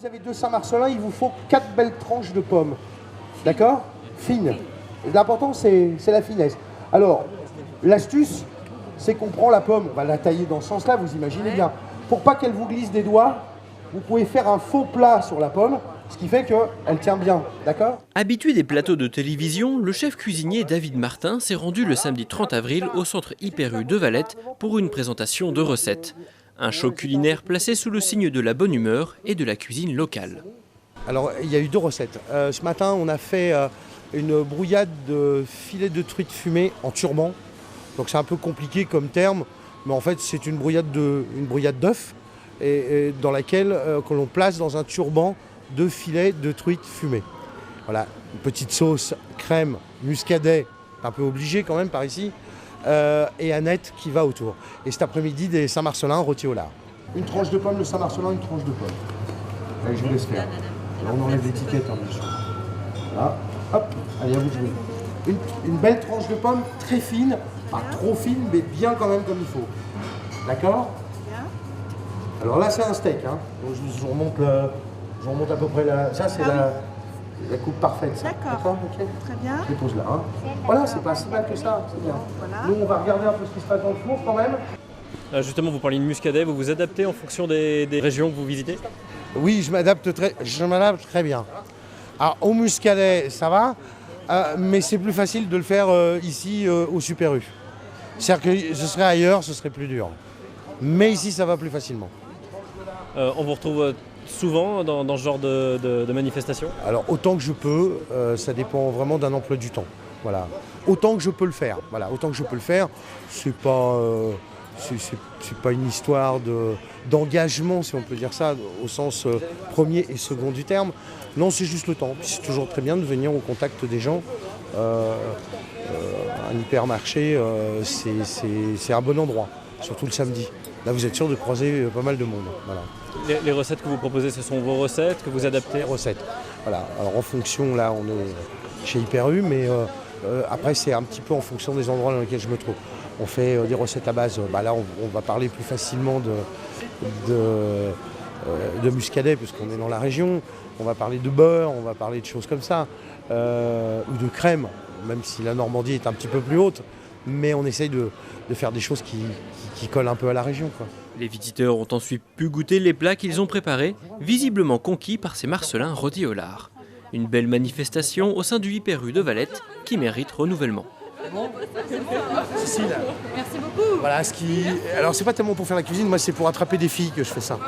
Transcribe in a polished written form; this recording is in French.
vous avez 2 Saint-Marcelin, il vous faut 4 belles tranches de pommes. D'accord? Fines. L'important, c'est la finesse. Alors, l'astuce, c'est qu'on prend la pomme, on va la tailler dans ce sens-là, vous imaginez bien. Pour pas qu'elle vous glisse des doigts, vous pouvez faire un faux plat sur la pomme, ce qui fait qu'elle tient bien, d'accord? Habitué des plateaux de télévision, le chef cuisinier David Martin s'est rendu le samedi 30 avril au centre Hyper U de Valette pour une présentation de recettes. Un show culinaire placé sous le signe de la bonne humeur et de la cuisine locale. Alors, il y a eu 2 recettes. Ce matin, on a fait une brouillade de filets de truite fumée en turban. Donc c'est un peu compliqué comme terme, mais en fait c'est une brouillade d'œufs et dans laquelle que l'on place dans un turban de filets de truite fumée. Voilà, une petite sauce crème, muscadet, un peu obligé quand même par ici, et Annette qui va autour. Et cet après-midi, des Saint-Marcelin rôtis au lard. Une tranche de pomme de Saint-Marcelin, une tranche de pomme. Allez, je vous laisse faire. Alors, on enlève l'étiquette, hein, bien sûr. Voilà, hop, allez, à vous de jouer. Une belle tranche de pomme, très fine, pas trop fine, mais bien quand même comme il faut. D'accord? Alors là, c'est un steak, hein. Donc, je vous remonte à peu près là. Ça, c'est la coupe parfaite. D'accord. Ok. Très bien. Je les pose là. Hein. Voilà, c'est pas si mal que ça. C'est bien. Voilà. Nous, on va regarder un peu ce qui se passe dans le four quand même. Justement, vous parlez de muscadet, vous vous adaptez en fonction des régions que vous visitez? Oui, je m'adapte très bien. Alors, au muscadet, ça va, mais c'est plus facile de le faire ici au Super U. C'est-à-dire que ce serait ailleurs, ce serait plus dur. Mais ici, ça va plus facilement. On vous retrouve souvent dans ce genre de manifestation? Alors, autant que je peux, ça dépend vraiment d'un emploi du temps. Voilà. Autant que je peux le faire. Voilà, autant que je peux le faire, c'est pas une histoire d'engagement, si on peut dire ça, au sens premier et second du terme. Non, c'est juste le temps. C'est toujours très bien de venir au contact des gens. Un hypermarché, c'est un bon endroit, surtout le samedi. Là, vous êtes sûr de croiser pas mal de monde. Voilà. Les recettes que vous proposez, ce sont vos recettes que vous adaptez? Les recettes. Voilà. Alors en fonction, là, on est chez Hyper U, mais après, c'est un petit peu en fonction des endroits dans lesquels je me trouve. On fait des recettes à base. Là, on va parler plus facilement de muscadet, puisqu'on est dans la région. On va parler de beurre, on va parler de choses comme ça, ou de crème, même si la Normandie est un petit peu plus haute. Mais on essaye de faire des choses qui collent un peu à la région, quoi. Les visiteurs ont ensuite pu goûter les plats qu'ils ont préparés, visiblement conquis par ces Marcelins rôtis au lard. Une belle manifestation au sein du Hyper U de Valette qui mérite renouvellement. Cécile. Merci beaucoup. Voilà, alors c'est pas tellement pour faire la cuisine, moi c'est pour attraper des filles que je fais ça.